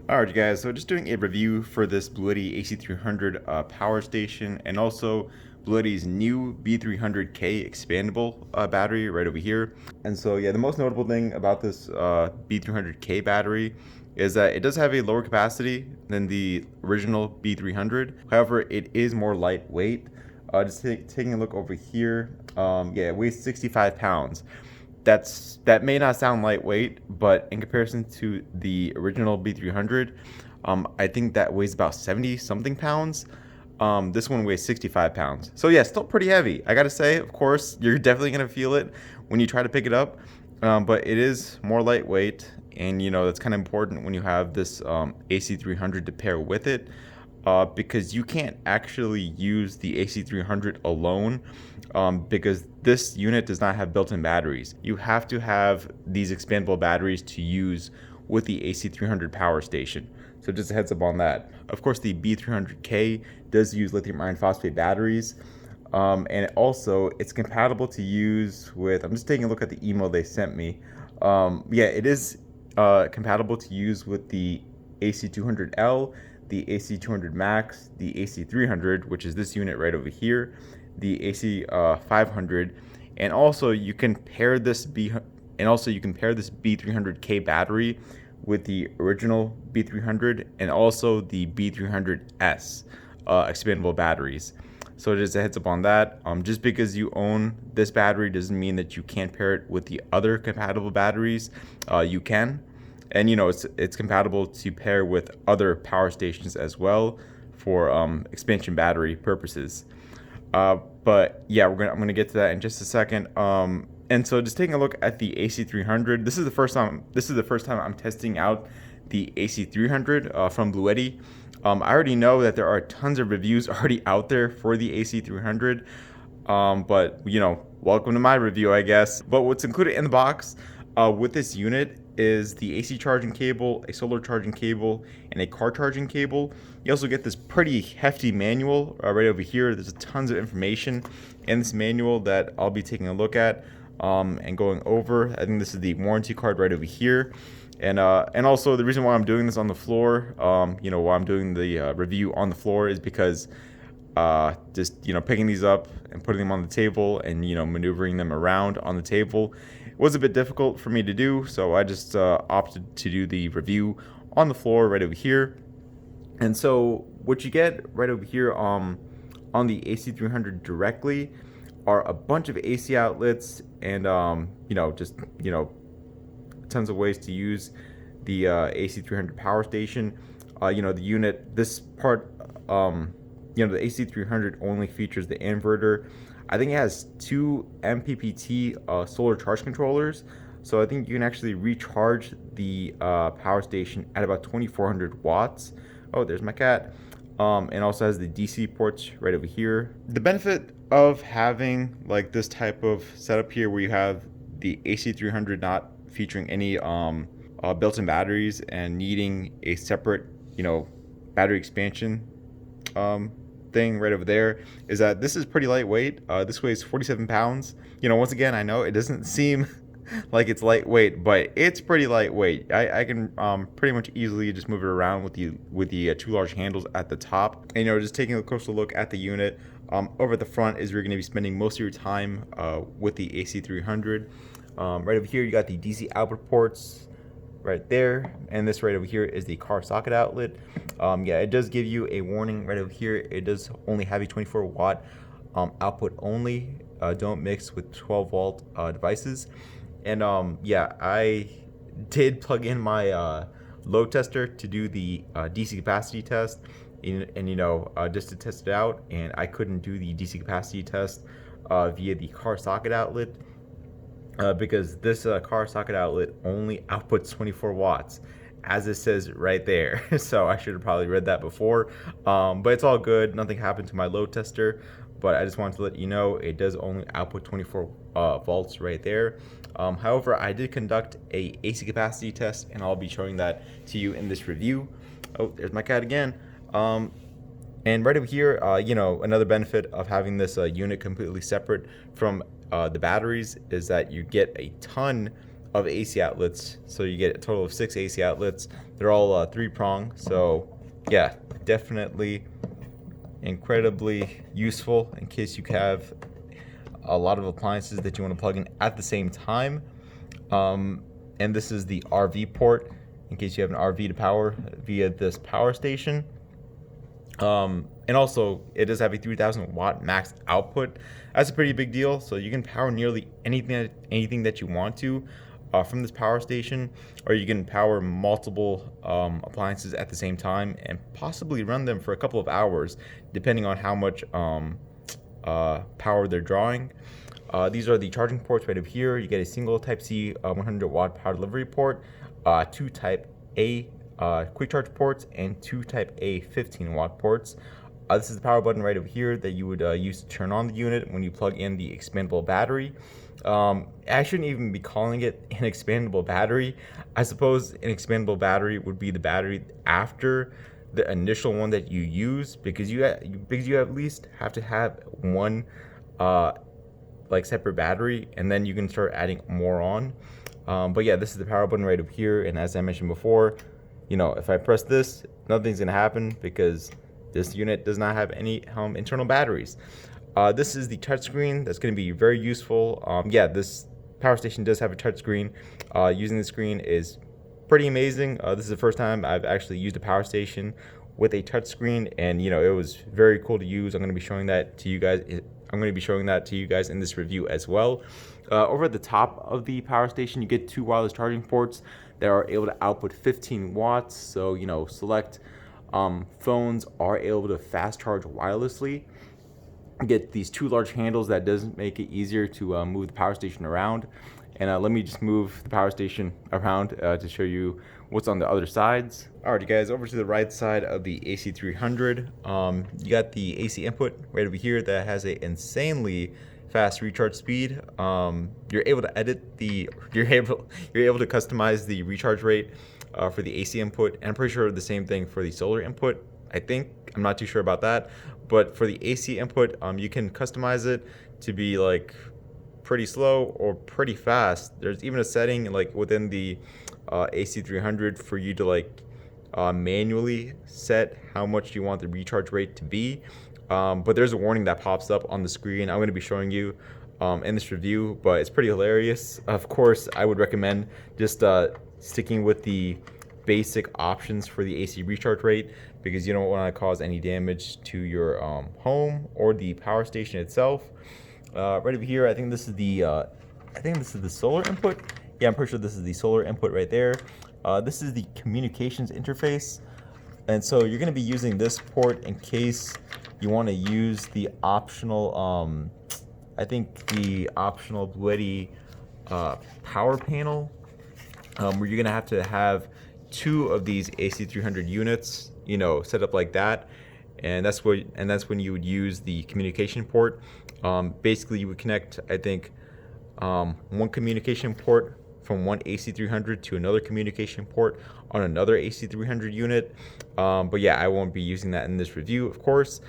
Alright guys, so just doing a review for this BLUETTI AC300 power station, and also BLUETTI's new B300K expandable battery right over here. And so yeah, the most notable thing about this B300K battery is that it does have a lower capacity than the original B300. However, it is more lightweight. Just taking a look over here, yeah, it weighs 65 pounds. That may not sound lightweight, but in comparison to the original B300, I think that weighs about 70 something pounds. This one weighs 65 pounds. So yeah, still pretty heavy. I gotta say, of course, you're definitely gonna feel it when you try to pick it up, but it is more lightweight, and you know that's kind of important when you have this AC300 to pair with it. Because you can't actually use the AC300 alone, because this unit does not have built-in batteries. You have to have these expandable batteries to use with the AC300 power station. So just a heads up on that. Of course, the B300K does use lithium iron phosphate batteries, and also it's compatible to use with, I'm just taking a look at the email they sent me. Yeah, it is compatible to use with the AC200L, the AC200 Max, the AC300, which is this unit right over here, the AC500, and also you can pair this B300K battery with the original B300 and also the B300S expandable batteries. So just a heads up on that. Just because you own this battery doesn't mean that you can't pair it with the other compatible batteries. You can. And you know, it's compatible to pair with other power stations as well for expansion battery purposes. But yeah, I'm gonna get to that in just a second. And so just taking a look at the AC300, this is the first time I'm testing out the AC300 from BLUETTI. I already know that there are tons of reviews already out there for the AC300, but you know, welcome to my review, I guess. But what's included in the box with this unit is the AC charging cable, a solar charging cable, and a car charging cable. You also get this pretty hefty manual right over here. There's tons of information in this manual that I'll be taking a look at and going over. I think this is the warranty card right over here. And also the reason why I'm doing this on the floor, you know, why I'm doing the review on the floor is because just, you know, picking these up and putting them on the table and, you know, maneuvering them around on the table was a bit difficult for me to do. So I just opted to do the review on the floor right over here. And so what you get right over here on the AC300 directly are a bunch of AC outlets and, you know, just, you know, tons of ways to use the AC300 power station. You know, the unit, this part, you know, the AC300 only features the inverter. I think it has 2 MPPT solar charge controllers, so I think you can actually recharge the power station at about 2400 watts. Oh, there's my cat. And also has the DC ports right over here. The benefit of having like this type of setup here, where you have the AC300 not featuring any built-in batteries and needing a separate, you know, battery expansion thing right over there, is that this is pretty lightweight. This weighs 47 pounds. You know, once again, I know it doesn't seem like it's lightweight, but it's pretty lightweight. I can pretty much easily just move it around with the 2 large handles at the top. And, you know, just taking a closer look at the unit, over at the front is where you're going to be spending most of your time with the AC300. Right over here, you got the DC output ports right there, and this right over here is the car socket outlet. Yeah, it does give you a warning right over here. It does only have a 24 watt output only. Don't mix with 12 volt devices. And yeah, I did plug in my load tester to do the DC capacity test, and you know, just to test it out, and I couldn't do the DC capacity test via the car socket outlet. Because this car socket outlet only outputs 24 watts, as it says right there. So I should have probably read that before, but it's all good. Nothing happened to my load tester, but I just wanted to let you know it does only output 24 volts right there. However, I did conduct a AC capacity test, and I'll be showing that to you in this review. Oh, there's my cat again. And right over here, you know, another benefit of having this unit completely separate from the batteries is that you get a ton of AC outlets. So you get a total of 6 AC outlets They're all 3-prong, so yeah, definitely incredibly useful in case you have a lot of appliances that you want to plug in at the same time. And this is the RV port in case you have an RV to power via this power station. And also, it does have a 3,000 watt max output. That's a pretty big deal. So you can power nearly anything that you want to from this power station, or you can power multiple appliances at the same time and possibly run them for a couple of hours, depending on how much power they're drawing. These are the charging ports right over here. You get a single Type-C 100 watt power delivery port, 2 Type-A quick charge ports, and 2 Type-A 15 watt ports. This is the power button right over here that you would use to turn on the unit when you plug in the expandable battery. I shouldn't even be calling it an expandable battery. I suppose an expandable battery would be the battery after the initial one that you use, because you at least have to have one like separate battery, and then you can start adding more on. But yeah, this is the power button right over here, and as I mentioned before, if I press this, nothing's gonna happen because this unit does not have any internal batteries. This is the touchscreen that's going to be very useful. Yeah, this power station does have a touchscreen. Using the screen is pretty amazing. This is the first time I've actually used a power station with a touchscreen, and it was very cool to use. I'm going to be showing that to you guys. In this review as well. Over at the top of the power station, you get 2 wireless charging ports that are able to output 15 watts. So select phones are able to fast charge wirelessly. Get these 2 large handles that does make it easier to move the power station around. And let me just move the power station around to show you what's on the other sides. Alright, you guys, over to the right side of the AC300, you got the AC input right over here that has an insanely fast recharge speed. You're able to customize the recharge rate for the AC input, and I'm pretty sure the same thing for the solar input. I'm not too sure about that, but for the AC input, you can customize it to be like pretty slow or pretty fast. There's even a setting like within the AC300 for you to manually set how much you want the recharge rate to be. But there's a warning that pops up on the screen. I'm going to be showing you in this review, but it's pretty hilarious. Of course, I would recommend just sticking with the basic options for the AC recharge rate, because you don't want to cause any damage to your home or the power station itself. Right over here, I think this is the solar input. Yeah, I'm pretty sure this is the solar input right there. This is the communications interface, and so you're going to be using this port in case you want to use the optional the optional BLUETTI power panel, where you're going to have 2 of these AC300 units, set up like that, and that's when you would use the communication port. Basically, you would connect, one communication port from one AC300 to another communication port on another AC300 unit. But yeah, I won't be using that in this review, of course.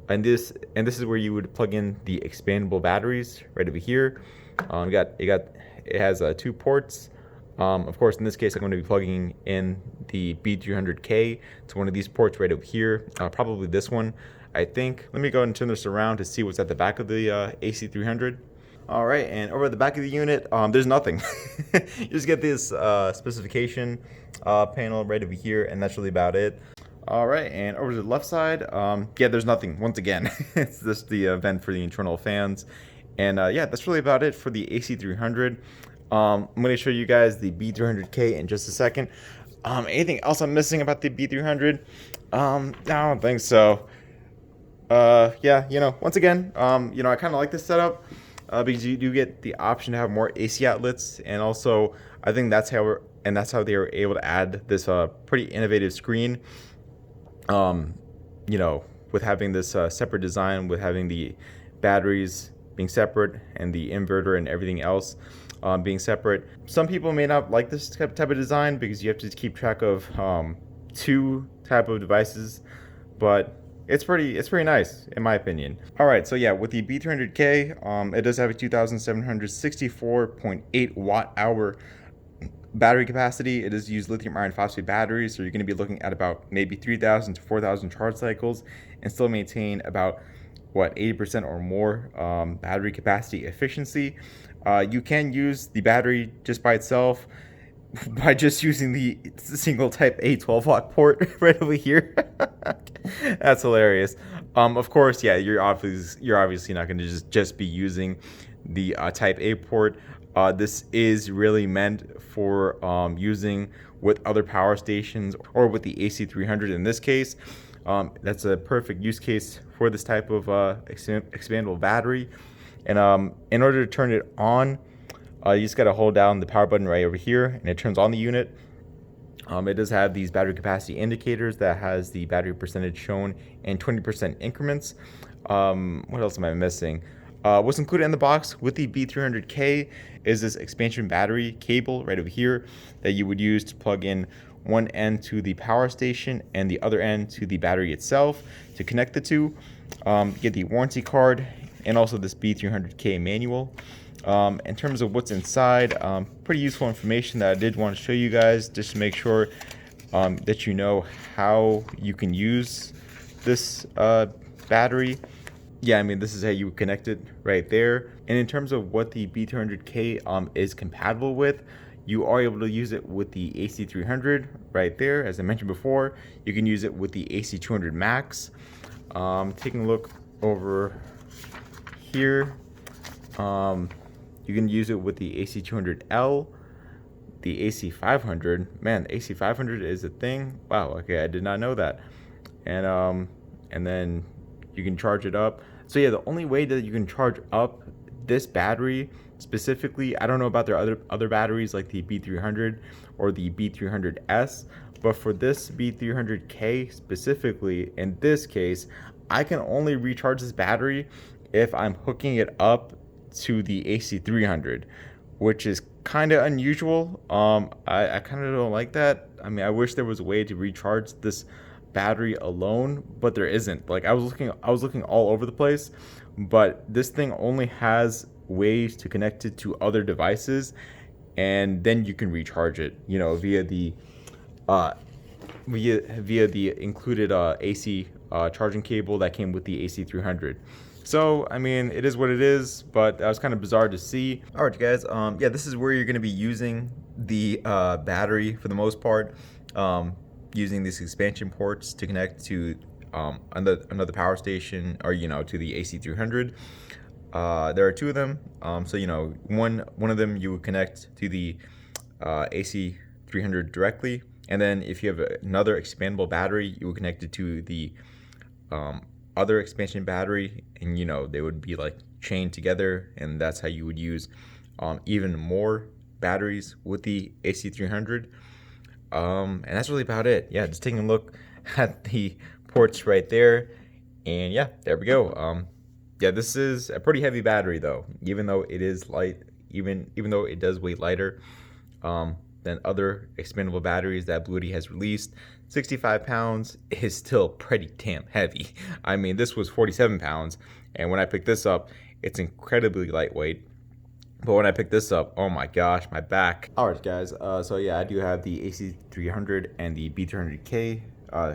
And this is where you would plug in the expandable batteries right over here. It has 2 ports. Of course, in this case, I'm going to be plugging in the B300K to one of these ports right over here, probably this one, I think. Let me go ahead and turn this around to see what's at the back of the AC300. All right, and over at the back of the unit, there's nothing. You just get this specification panel right over here, and that's really about it. All right, and over to the left side, yeah, there's nothing. Once again, it's just the vent for the internal fans. And yeah, that's really about it for the AC300. I'm going to show you guys the B300K in just a second. Anything else I'm missing about the B300? I don't think so. Yeah, once again, I kind of like this setup because you do get the option to have more AC outlets, and also I think that's how they were able to add this pretty innovative screen. With having this separate design, with having the batteries being separate and the inverter and everything else being separate. Some people may not like this type of design because you have to keep track of 2 type of devices, but it's pretty nice in my opinion. All right, so yeah, with the B300K, it does have a 2,764.8 watt hour battery capacity, it is used lithium iron phosphate batteries, so you're going to be looking at about maybe 3,000 to 4,000 charge cycles and still maintain about what 80% or more battery capacity efficiency. You can use the battery just by itself by just using the single type A 12-watt port right over here. That's hilarious. Of course, yeah, you're obviously not going to just be using the type A port. This is really meant for using with other power stations or with the AC300 in this case. That's a perfect use case for this type of expandable battery. And in order to turn it on, you just got to hold down the power button right over here, and it turns on the unit. It does have these battery capacity indicators that has the battery percentage shown in 20% increments. What else am I missing? What's included in the box with the B300K is this expansion battery cable right over here that you would use to plug in one end to the power station and the other end to the battery itself to connect the two. Get the warranty card and also this B300K manual. In terms of what's inside, pretty useful information that I did want to show you guys just to make sure that you know how you can use this battery. Yeah, I mean, this is how you connect it right there. And in terms of what the B300K is compatible with, you are able to use it with the AC300 right there. As I mentioned before, you can use it with the AC200 Max. Taking a look over here, you can use it with the AC200L, the AC500. Man, the AC500 is a thing. Wow, okay, I did not know that. And then you can charge it up. So yeah, the only way that you can charge up this battery specifically, I don't know about their other batteries like the B300 or the B300S, but for this B300K specifically, in this case, I can only recharge this battery if I'm hooking it up to the AC300, which is kind of unusual. I kind of don't like that. I mean, I wish there was a way to recharge this battery alone, but there isn't. Like I was looking all over the place, but this thing only has ways to connect it to other devices, and then you can recharge it, you know, via the included AC charging cable that came with the AC300. So, I mean, it is what it is, but that was kind of bizarre to see. All right, guys. Yeah, this is where you're going to be using the battery for the most part, using these expansion ports to connect to another power station, or you know, to the AC300. There are two of them. So you know, one of them you would connect to the AC300 directly, and then if you have another expandable battery, you would connect it to the other expansion battery, and you know, they would be like chained together, and that's how you would use even more batteries with the AC300. And that's really about it. Yeah, just taking a look at the ports right there, and yeah, there we go. Yeah, this is a pretty heavy battery though, even though it is light, even though it does weigh lighter than other expandable batteries that BLUETTI has released. 65 pounds is still pretty damn heavy. I mean, this was 47 pounds, and when I picked this up, it's incredibly lightweight. But when I picked this up, oh my gosh, my back. All right, guys. So yeah, I do have the AC300 and the B300K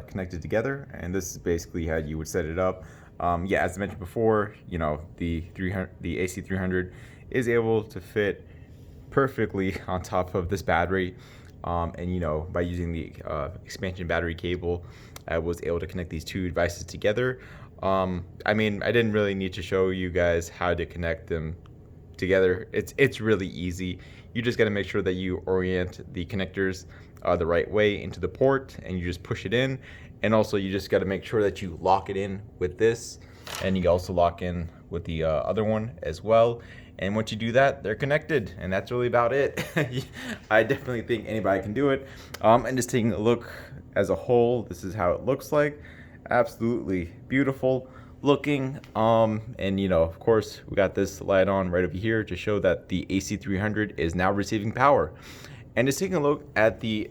connected together, and this is basically how you would set it up. Yeah, as I mentioned before, you know, the AC300 is able to fit perfectly on top of this battery, and you know, by using the expansion battery cable, I was able to connect these two devices together. I mean, I didn't really need to show you guys how to connect them together. It's really easy. You just got to make sure that you orient the connectors the right way into the port, and you just push it in. And also, you just got to make sure that you lock it in with this, and you also lock in with the other one as well. And once you do that, they're connected, and that's really about it. I definitely think anybody can do it. And just taking a look as a whole, this is how it looks like. Absolutely beautiful looking. And you know, of course, we got this light on right over here to show that the AC300 is now receiving power. And just taking a look at the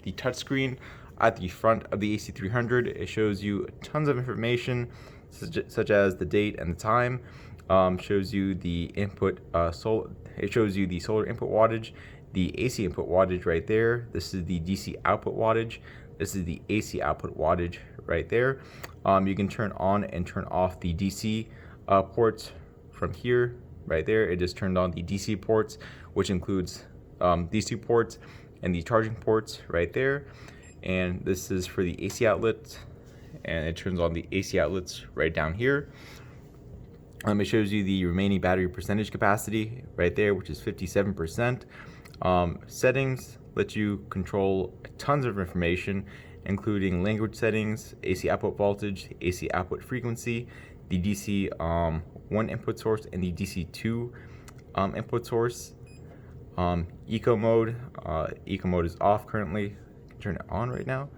touchscreen at the front of the AC300, it shows you tons of information, such as the date and the time. Shows you the input it shows you the solar input wattage, the AC input wattage right there. This is the DC output wattage. This is the AC output wattage right there. You can turn on and turn off the DC ports from here, right there. It just turned on the DC ports, which includes DC ports and the charging ports right there. And this is for the AC outlets, and it turns on the AC outlets right down here. It shows you the remaining battery percentage capacity right there, which is 57%. Settings let you control tons of information, including language settings, AC output voltage, AC output frequency, the DC 1 input source, and the DC 2 input source. Eco mode. Eco mode is off currently. I can turn it on right now.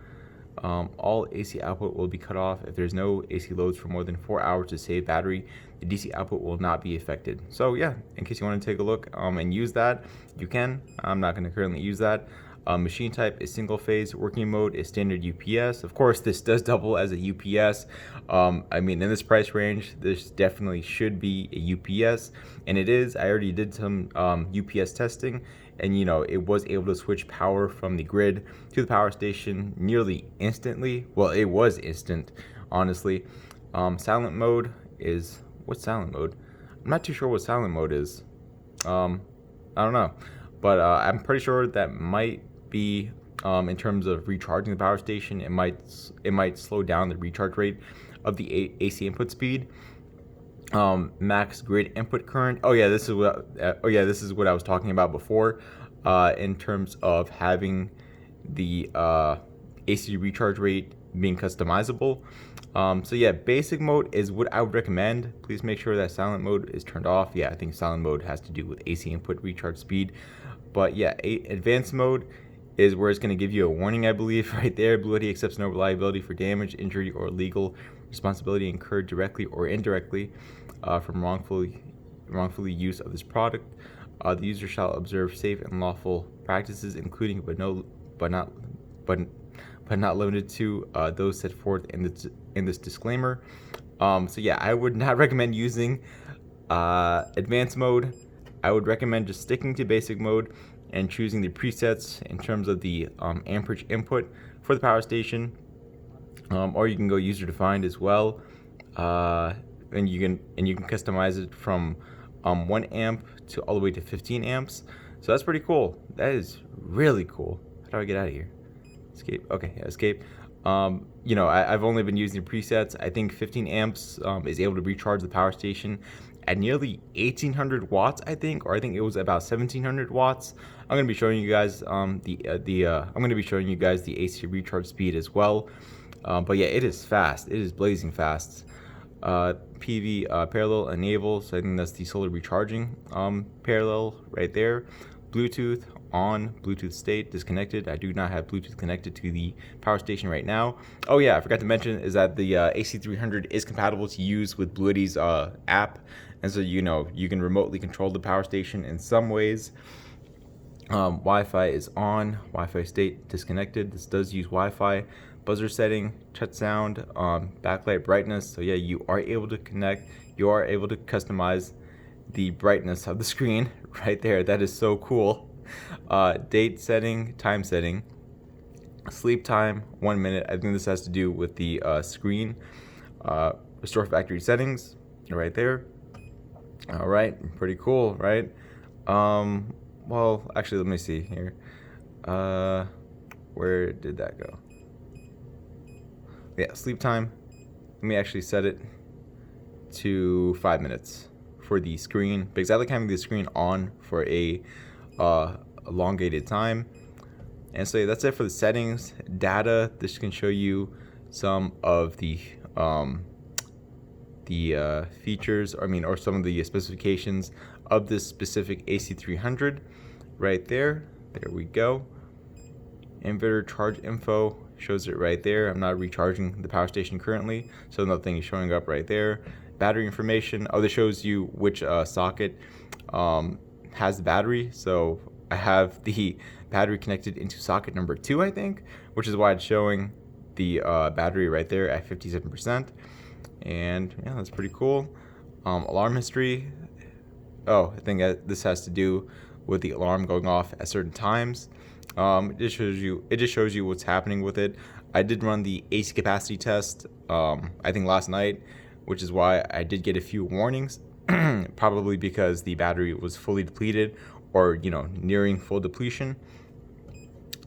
All AC output will be cut off if there's no AC loads for more than 4 hours to save battery. The DC output will not be affected. So yeah, in case you want to take a look and use that, you can. I'm not going to currently use that. Machine type is single phase. Working mode is standard UPS. Of course, this does double as a UPS. I mean, in this price range, this definitely should be a UPS, and it is. I already did some UPS testing, and you know, it was able to switch power from the grid to the power station nearly instantly. Well, it was instant, honestly. Silent mode is, what's silent mode? I'm not too sure what silent mode is. I don't know, but I'm pretty sure that might be in terms of recharging the power station. It might slow down the recharge rate of the AC input speed. Max grid input current. Oh yeah, this is what I was talking about before. In terms of having the AC recharge rate being customizable. So yeah, basic mode is what I would recommend. Please make sure that silent mode is turned off. Yeah, I think silent mode has to do with AC input recharge speed. But yeah, advanced mode is where it's going to give you a warning, I believe, right there. BLUETTI accepts no liability for damage, injury, or legal responsibility incurred directly or indirectly from wrongfully use of this product. The user shall observe safe and lawful practices, including but not limited to those set forth in this disclaimer. So yeah, I would not recommend using advanced mode. I would recommend just sticking to basic mode and choosing the presets in terms of the amperage input for the power station, or you can go user defined as well, and you can customize it from 1 amp to all the way to 15 amps. So that's pretty cool. That is really cool. How do I get out of here? Escape. Okay, yeah, escape. You know, I've only been using presets. I think 15 amps is able to recharge the power station at nearly 1800 watts, I think, or I think it was about 1700 watts. I'm going to be showing you guys I'm going to be showing you guys the AC recharge speed as well. But yeah, it is fast. It is blazing fast. PV parallel enable, so I think that's the solar recharging parallel right there. Bluetooth on, Bluetooth state disconnected. I do not have Bluetooth connected to the power station right now. Oh yeah, I forgot to mention is that the AC300 is compatible to use with BLUETTI's app, and so you know you can remotely control the power station in some ways. Wi-Fi is on, Wi-Fi state disconnected. This does use Wi-Fi. Buzzer setting, touch sound, backlight brightness. So yeah, you are able to connect, you are able to customize the brightness of the screen right there. That is so cool. Date setting, time setting, sleep time 1 minute. I think this has to do with the screen. Restore factory settings right there. All right, pretty cool, right? Well, actually, let me see here. Where did that go? Yeah, sleep time. Let me actually set it to 5 minutes for the screen, because I like having the screen on for a elongated time. And so yeah, that's it for the settings. Data, this can show you some of the features, or some of the specifications of this specific AC300 right there. There we go. Inverter charge info shows it right there. I'm not recharging the power station currently, so nothing is showing up right there. Battery information. Oh, this shows you which socket has the battery. So I have the battery connected into socket number 2, I think, which is why it's showing the battery right there at 57%. And yeah, that's pretty cool. Alarm history. Oh, I think this has to do with the alarm going off at certain times. It just shows you what's happening with it. I did run the AC capacity test, I think last night, which is why I did get a few warnings, probably because the battery was fully depleted or nearing full depletion.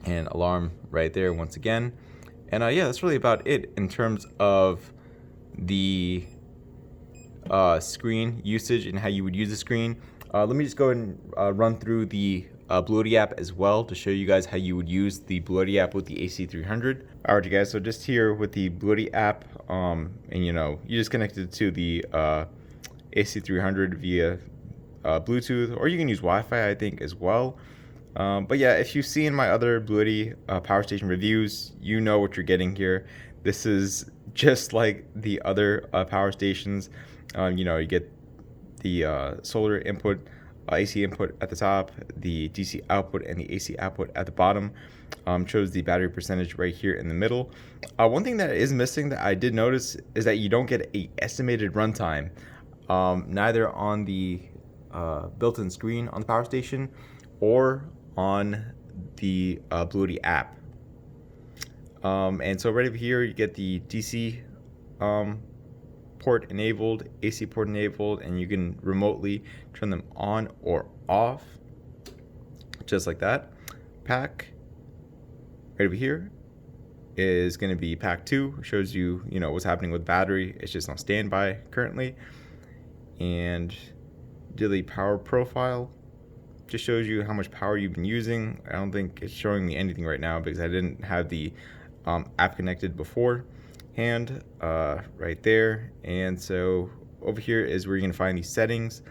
And alarm right there once again. And yeah, that's really about it in terms of the screen usage and how you would use the screen. Let me just go ahead and run through the BLUETTI app as well to show you guys how you would use the BLUETTI app with the AC300. Alright, you guys, so just here with the BLUETTI app, and you just connect it to the AC300 via Bluetooth, or you can use Wi-Fi, I think, as well. But yeah, if you've seen my other BLUETTI power station reviews, you know what you're getting here. This is just like the other power stations. You get the solar input, AC input at the top, the DC output, and the AC output at the bottom. Shows the battery percentage right here in the middle. One thing that is missing that I did notice is that you don't get a estimated runtime, neither on the built-in screen on the power station or on the BLUETTI app. And so right over here you get the DC port enabled, AC port enabled, and you can remotely turn them on or off, just like that. Pack right over here is going to be pack 2, shows you what's happening with battery. It's just on standby currently. And daily power profile just shows you how much power you've been using. I don't think it's showing me anything right now because I didn't have the app connected before. And right there. And so over here is where you can find the settings.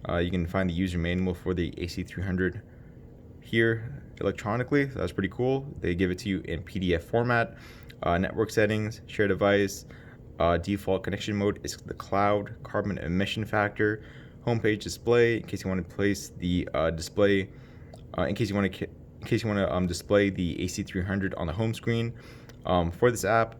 You can find the user manual for the AC300 here electronically. So that's pretty cool. They give it to you in PDF format. Network settings, share device, default connection mode is the cloud, carbon emission factor, homepage display in case you want to place the display, in case you want to display the AC300 on the home screen. For this app,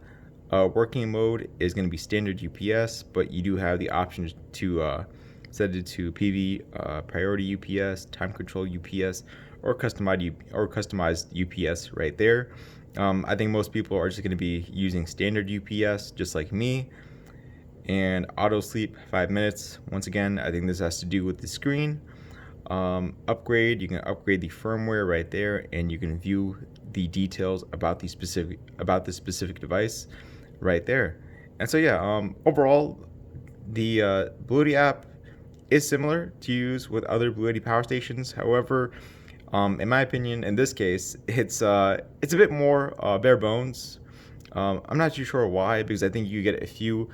working mode is going to be standard UPS, but you do have the option to set it to PV, priority UPS, time control UPS, or customized UPS right there. I think most people are just going to be using standard UPS, just like me. And auto sleep 5 minutes. Once again, I think this has to do with the screen. Upgrade, you can upgrade the firmware right there, and you can view the details about the specific device right there. And so yeah, overall, the BLUETTI app is similar to use with other BLUETTI power stations. However, in my opinion, in this case, it's a bit more bare bones. I'm not too sure why, because I think you get a few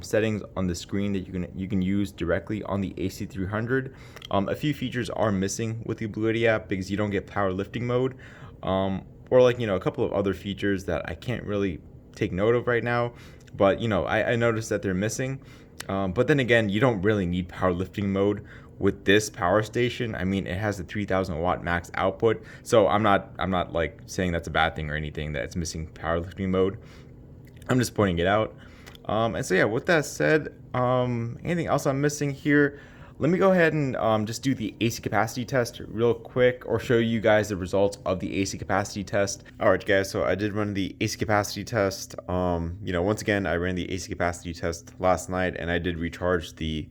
settings on the screen that you can use directly on the AC300. A few features are missing with the BLUETTI app because you don't get powerlifting mode, or like a couple of other features that I can't really take note of right now. But I noticed that they're missing. But then again, you don't really need powerlifting mode with this power station. I mean, it has a 3,000 watt max output, so I'm not like saying that's a bad thing or anything that it's missing powerlifting mode. I'm just pointing it out. And so yeah, with that said, anything else I'm missing here? Let me go ahead and just do the AC capacity test real quick, or show you guys the results of the AC capacity test. Alright guys, so I did run the AC capacity test. Once again, I ran the AC capacity test last night, and I did recharge the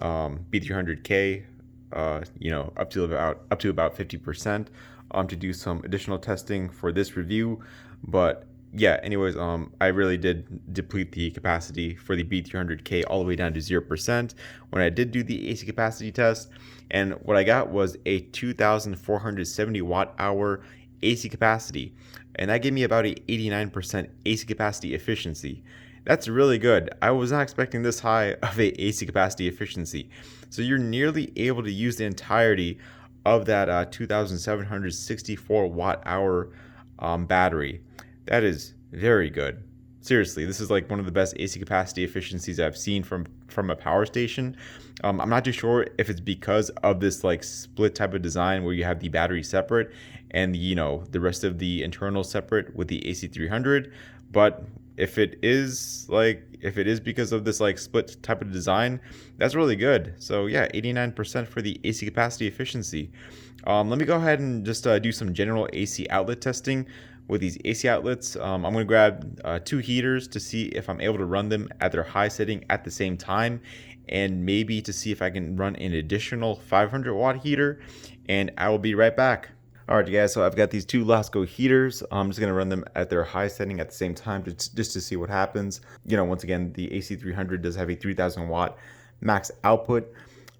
B300K, up to about 50%, to do some additional testing for this review. But yeah, anyways, I really did deplete the capacity for the B300K all the way down to 0% when I did do the AC capacity test, and what I got was a 2,470 watt hour AC capacity, and that gave me about a 89% AC capacity efficiency. That's really good. I was not expecting this high of a AC capacity efficiency. So you're nearly able to use the entirety of that 2,764 watt hour battery. That is very good. Seriously, this is like one of the best AC capacity efficiencies I've seen from a power station. I'm not too sure if it's because of this like split type of design where you have the battery separate and the rest of the internal separate with the AC300. But if it is because of this like split type of design, that's really good. So yeah, 89% for the AC capacity efficiency. Let me go ahead and just do some general AC outlet testing with these AC outlets. I'm going to grab 2 heaters to see if I'm able to run them at their high setting at the same time, and maybe to see if I can run an additional 500 watt heater, and I will be right back. Alright guys, so I've got these 2 Lasco heaters. I'm just going to run them at their high setting at the same time just to see what happens. You know, once again, the AC300 does have a 3000 watt max output.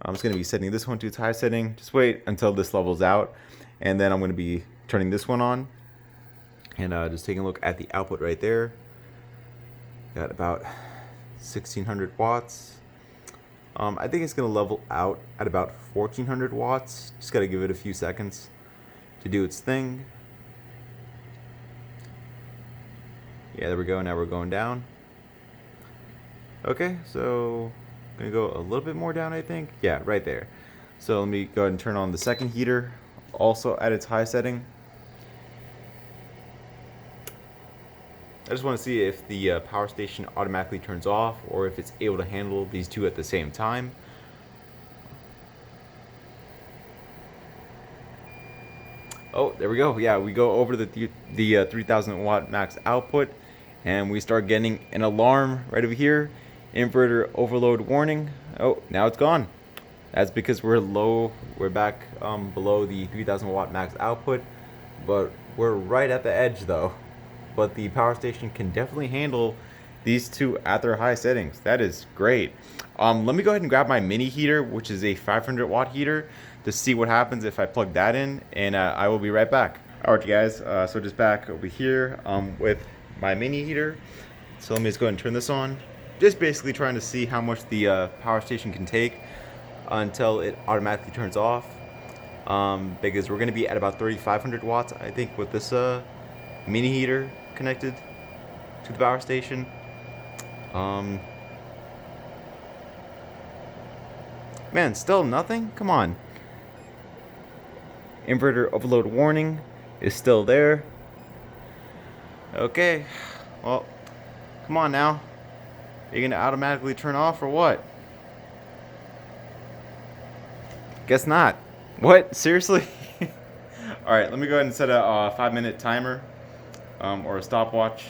I'm just going to be setting this one to its high setting. Just wait until this levels out, and then I'm going to be turning this one on and just taking a look at the output right there. Got about 1600 watts. I think it's going to level out at about 1400 watts. Just got to give it a few seconds to do its thing. Yeah, there we go. Now we're going down. Okay, so I'm gonna go a little bit more down, I think. Yeah, right there. So let me go ahead and turn on the second heater, also at its high setting. I just want to see if the power station automatically turns off or if it's able to handle these 2 at the same time. Oh, there we go. Yeah, we go over the 3000 watt max output, and we start getting an alarm right over here. Inverter overload warning. Oh, now it's gone. That's because we're back below the 3000 watt max output, but we're right at the edge though. But the power station can definitely handle these 2 at their high settings. That is great. Let me go ahead and grab my mini heater, which is a 500 watt heater, to see what happens if I plug that in, and I will be right back. Alright guys, so just back over here with my mini heater. So let me just go ahead and turn this on. Just basically trying to see how much the power station can take until it automatically turns off. Because we're going to be at about 3500 watts, I think, with this mini heater connected to the power station. Man, still nothing? Come on. Inverter overload warning is still there. Okay, well, come on now. Are you gonna automatically turn off or what? Guess not. What? Seriously? Alright, let me go ahead and set a 5-minute timer or a stopwatch.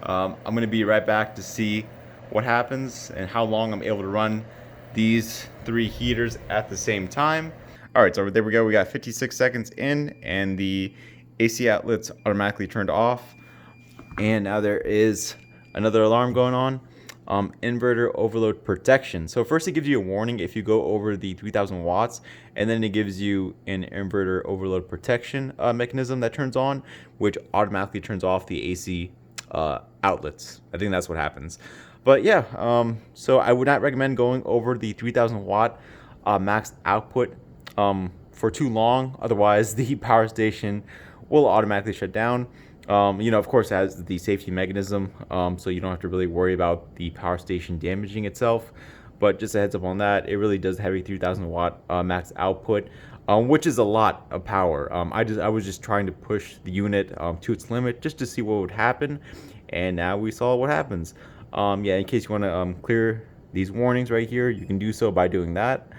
I'm going to be right back to see what happens and how long I'm able to run these 3 heaters at the same time. Alright, so there we go. We got 56 seconds in, and the AC outlet's automatically turned off. And now there is another alarm going on. Inverter overload protection. So first it gives you a warning if you go over the 3000 watts, and then it gives you an inverter overload protection mechanism that turns on, which automatically turns off the AC outlets. I think that's what happens. But yeah, so I would not recommend going over the 3000 watt max output for too long. Otherwise, the power station will automatically shut down. You know, of course, it has the safety mechanism, so you don't have to really worry about the power station damaging itself. But just a heads up on that, it really does have a 3000 watt max output, which is a lot of power. I was just trying to push the unit to its limit just to see what would happen, and now we saw what happens. Yeah, in case you want to clear these warnings right here, you can do so by doing that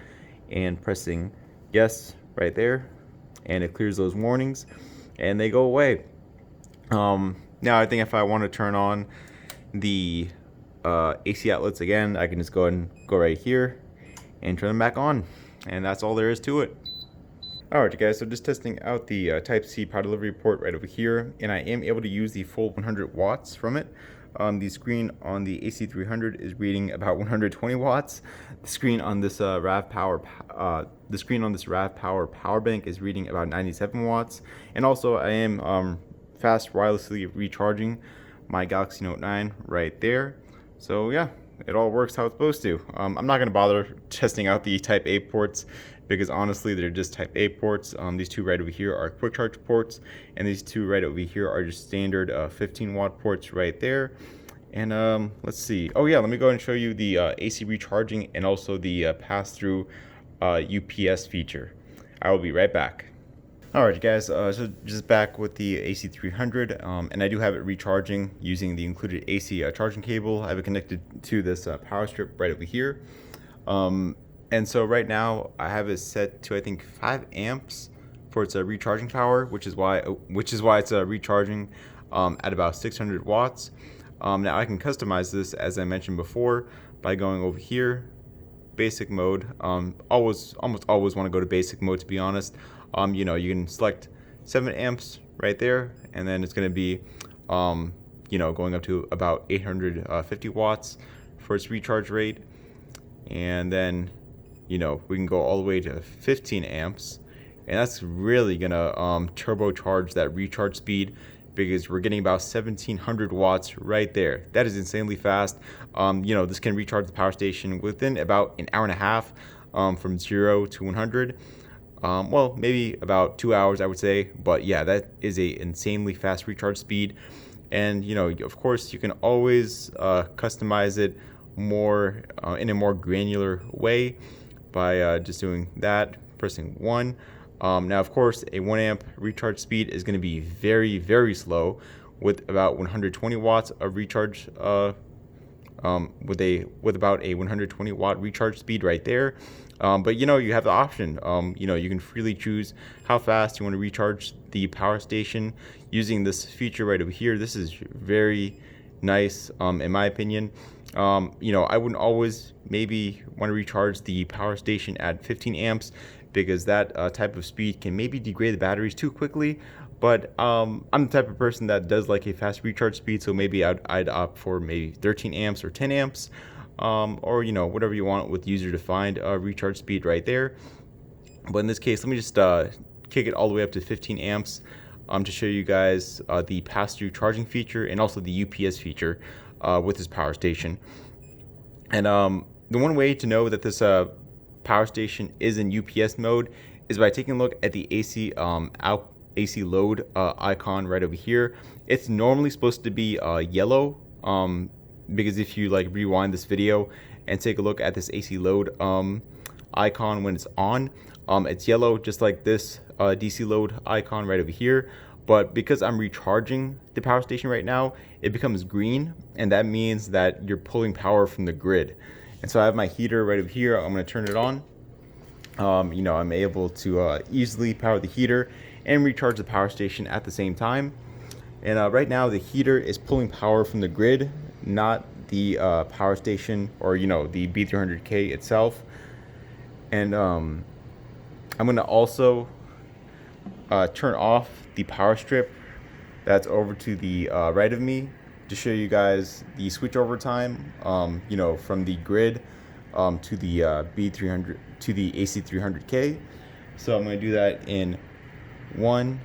and pressing yes right there, and it clears those warnings and they go away. Now I think if I want to turn on the AC outlets again, I can just go ahead and go right here and turn them back on, and that's all there is to it. Alright guys, so just testing out the Type-C power delivery port right over here, and I am able to use the full 100 watts from it. The screen on the AC300 is reading about 120 watts. The screen on this RAV Power power bank is reading about 97 watts. And also I am fast wirelessly recharging my Galaxy Note 9 right there. So yeah, it all works how it's supposed to. I'm not going to bother testing out the Type A ports because honestly they're just Type A ports. These 2 right over here are quick charge ports, and these 2 right over here are just standard 15 watt ports right there. And let's see. Oh yeah, let me go ahead and show you the AC recharging and also the pass-through UPS feature. I will be right back. Alright guys, so just back with the AC300, and I do have it recharging using the included AC charging cable. I have it connected to this power strip right over here. And so right now I have it set to I think 5 amps for its recharging power, which is why it's recharging at about 600 watts. Now I can customize this, as I mentioned before, by going over here, basic mode. Almost always want to go to basic mode, to be honest. You know, you can select 7 amps right there, and then it's going to be you know, going up to about 850 watts for its recharge rate. And then, you know, we can go all the way to 15 amps, and that's really gonna turbocharge that recharge speed, because we're getting about 1700 watts right there. That is insanely fast. You know, this can recharge the power station within about an hour and a half, from 0 to 100. Well, maybe about 2 hours, I would say. But yeah, that is a insanely fast recharge speed. And you know, of course, you can always customize it more in a more granular way by just doing that, pressing 1. Now, of course, a 1 amp recharge speed is going to be very, very slow, with about 120 watts of recharge. With about a 120 watt recharge speed right there. But you know, you have the option. You know, you can freely choose how fast you want to recharge the power station using this feature right over here. This is very nice, in my opinion. You know, I wouldn't always maybe want to recharge the power station at 15 amps, because that type of speed can maybe degrade the batteries too quickly. But I'm the type of person that does like a fast recharge speed, so maybe I'd opt for maybe 13 amps or 10 amps, or you know, whatever you want with user-defined recharge speed right there. But in this case, let me just kick it all the way up to 15 amps to show you guys the pass-through charging feature and also the UPS feature with this power station. And the one way to know that this power station is in UPS mode is by taking a look at the AC load icon right over here. It's normally supposed to be yellow, because if you like rewind this video and take a look at this AC load icon when it's on, it's yellow, just like this DC load icon right over here. But because I'm recharging the power station right now, it becomes green, and that means that you're pulling power from the grid. And so I have my heater right over here. I'm going to turn it on. You know, I'm able to easily power the heater and recharge the power station at the same time. And right now the heater is pulling power from the grid, not the power station, or you know, the B300K itself. And I'm going to also turn off the power strip that's over to the right of me to show you guys the switchover time, you know, from the grid to the B300 to the AC300K. So I'm going to do that in 1,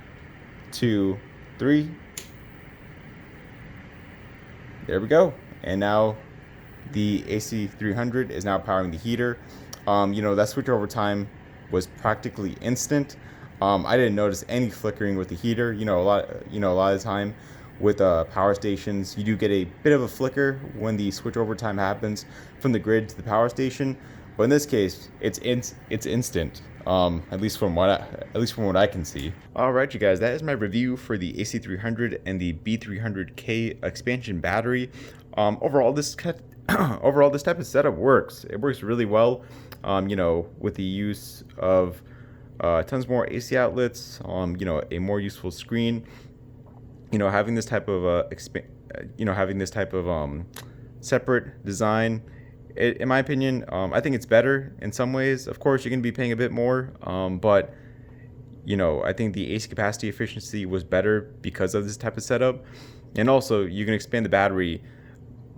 2, 3. There we go. And now the AC300 is now powering the heater. You know, that switchover time was practically instant. I didn't notice any flickering with the heater. You know, a lot of the time with power stations, you do get a bit of a flicker when the switchover time happens from the grid to the power station. But in this case, it's instant. At least from what I can see. All right, you guys, that is my review for the AC300 and the B300K expansion battery. Overall, this type of setup works. It works really well. You know, with the use of tons more AC outlets, you know, a more useful screen. You know, having this type of separate design, in my opinion, I think it's better in some ways. Of course, you're going to be paying a bit more, but you know, I think the AC capacity efficiency was better because of this type of setup. And also, you can expand the battery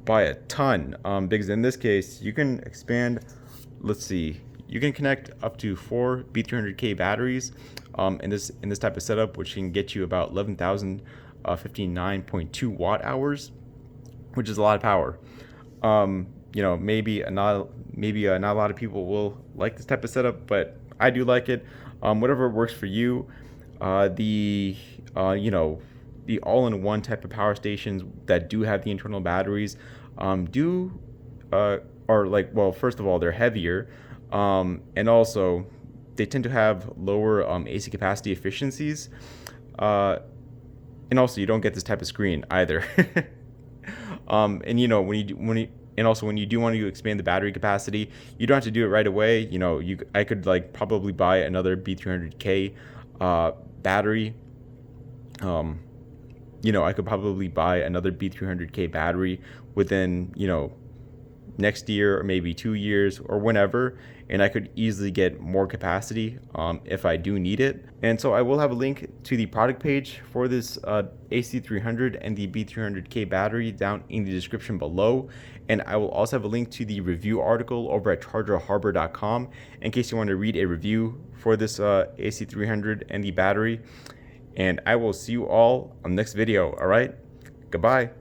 by a ton, because in this case, you can expand, let's see, you can connect up to 4 B300K batteries in this type of setup, which can get you about 11,059.2 watt hours, which is a lot of power. You know, maybe not a lot of people will like this type of setup, but I do like it. Whatever works for you. You know, the all-in-one type of power stations that do have the internal batteries are like, well, first of all, they're heavier, and also, they tend to have lower AC capacity efficiencies, and also you don't get this type of screen either. And you know, and also when you do want to expand the battery capacity, you don't have to do it right away. You know, I could like probably buy another B300K battery. You know, I could probably buy another B300K battery within, you know, next year or maybe 2 years or whenever, and I could easily get more capacity if I do need it. And so I will have a link to the product page for this AC300 and the B300K battery down in the description below, and I will also have a link to the review article over at chargerharbor.com in case you want to read a review for this AC300 and the battery. And I will see you all on the next video. All right, goodbye.